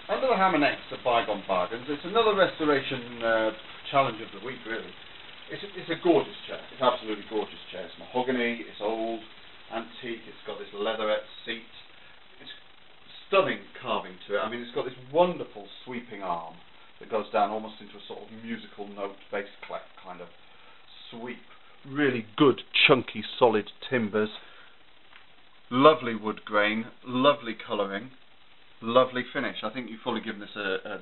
Under the Hammer next at Bygone Bargains, it's another restoration challenge of the week, really. It's a gorgeous chair. It's an absolutely gorgeous chair. It's mahogany, it's old, antique, it's got this leatherette seat. It's stunning carving to it. I mean, it's got this wonderful sweeping arm that goes down almost into a sort of musical note bass kind of sweep. Really good, chunky, solid timbers. Lovely wood grain, lovely colouring. Lovely finish. I think you've fully given this a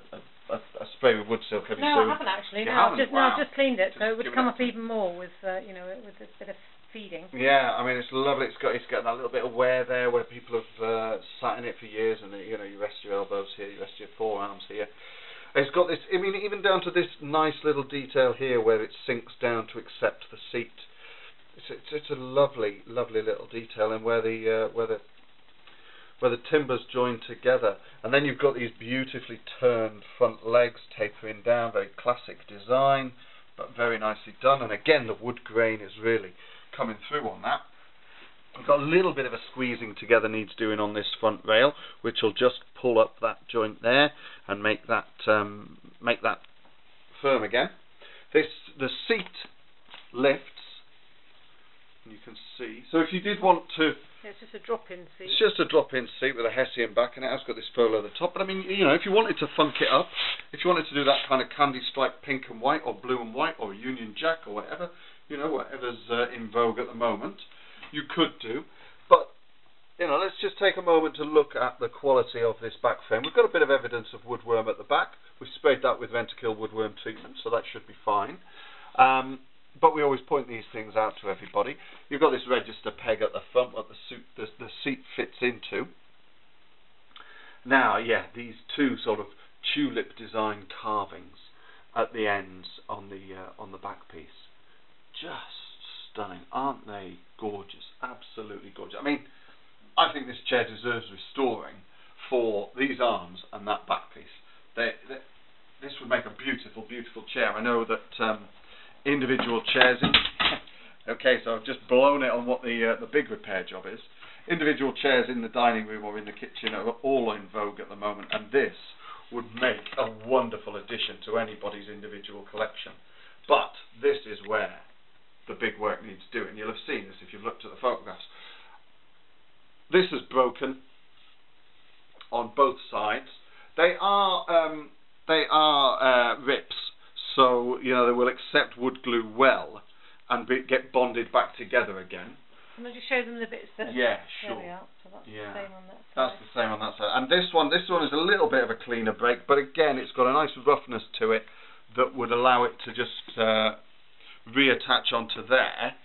spray with wood silk. Have you? No, I haven't actually. I've just cleaned it, so it would come up even more with you know, with a bit of feeding. Yeah, I mean it's lovely. It's got that little bit of wear there where people have sat in it for years, and you know, you rest your elbows here, you rest your forearms here. It's got this. I mean, even down to this nice little detail here where it sinks down to accept the seat. It's a lovely little detail, and where the timbers join together, and then you've got these beautifully turned front legs tapering down, very classic design, but very nicely done. And again, the wood grain is really coming through on that. You've got a little bit of a squeezing together needs doing on this front rail, which will just pull up that joint there and make that firm again. The seat lifts. You can see. So if you did want to, it's just a drop-in seat. It's just a drop-in seat with a Hessian back, and it has got this faux leather top. But I mean, you know, if you wanted to funk it up, if you wanted to do that kind of candy stripe pink and white, or blue and white, or Union Jack, or whatever, you know, whatever's in vogue at the moment, you could do. But you know, let's just take a moment to look at the quality of this back frame. We've got a bit of evidence of woodworm at the back. We've sprayed that with Rent-A-Kill woodworm treatment, so that should be fine. But we always point these things out to everybody. You've got this register peg at the front what the seat fits into. Now, yeah, these two sort of tulip design carvings at the ends on the back piece. Just stunning, aren't they gorgeous? Absolutely gorgeous. I mean, I think this chair deserves restoring for these arms and that back piece. This would make a beautiful, beautiful chair. I know that individual chairs okay, so I've just blown it on what the big repair job is. Individual chairs in the dining room or in the kitchen are all in vogue at the moment, and this would make a wonderful addition to anybody's individual collection. But this is where the big work needs doing. You'll have seen this if you've looked at the photographs. This is broken on both sides. They are rips. So, you know, they will accept wood glue well and get bonded back together again. Can I just show them the bits that... Yeah, sure. There we are. So that's the same on that side. That's the same on that side. And this one is a little bit of a cleaner break, but again, it's got a nice roughness to it that would allow it to just reattach onto there,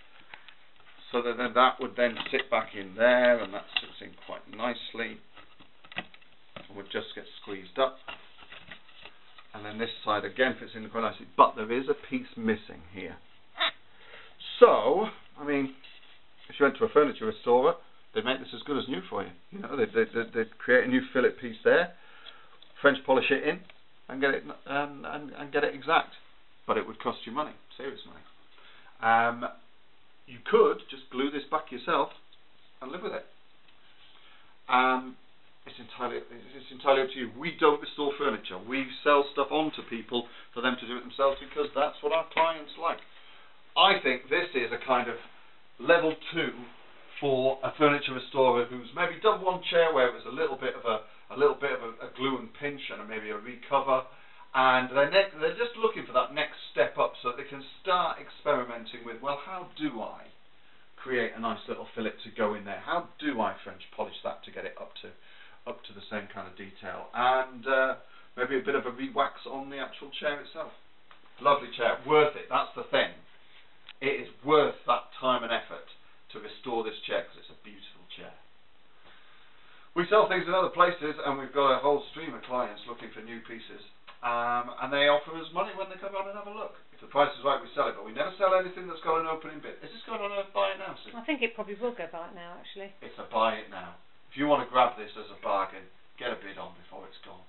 so that that would then sit back in there, and that sits in quite nicely, and would just get squeezed up. And then this side again fits in quite nicely, but there is a piece missing here. So, I mean, if you went to a furniture restorer, they'd make this as good as new for you. You know, they'd create a new fillet piece there, French polish it in, and get it and get it exact. But it would cost you money, serious money. You could just glue this back yourself and live with it. It's entirely up to you. We don't restore furniture. We sell stuff on to people for them to do it themselves because that's what our clients like. I think this is a kind of level 2 for a furniture restorer who's maybe done one chair where it was a little bit of a glue and pinch and maybe a recover, and they're just looking for that next step up so that they can start experimenting with, well, how do I create a nice little fillet to go in there? How do I French polish that to get it up to the same kind of detail, and maybe a bit of a re-wax on the actual chair itself. Lovely chair, worth it, that's the thing. It is worth that time and effort to restore this chair because it's a beautiful chair. We sell things in other places, and we've got a whole stream of clients looking for new pieces, and they offer us money when they come on and have a look. If the price is right, we sell it, but we never sell anything that's got an opening bid. Is this going on a buy it now, Sue? I think it probably will go buy it now, actually. It's a buy it now. If you want to grab this as a bargain, get a bid on before it's gone.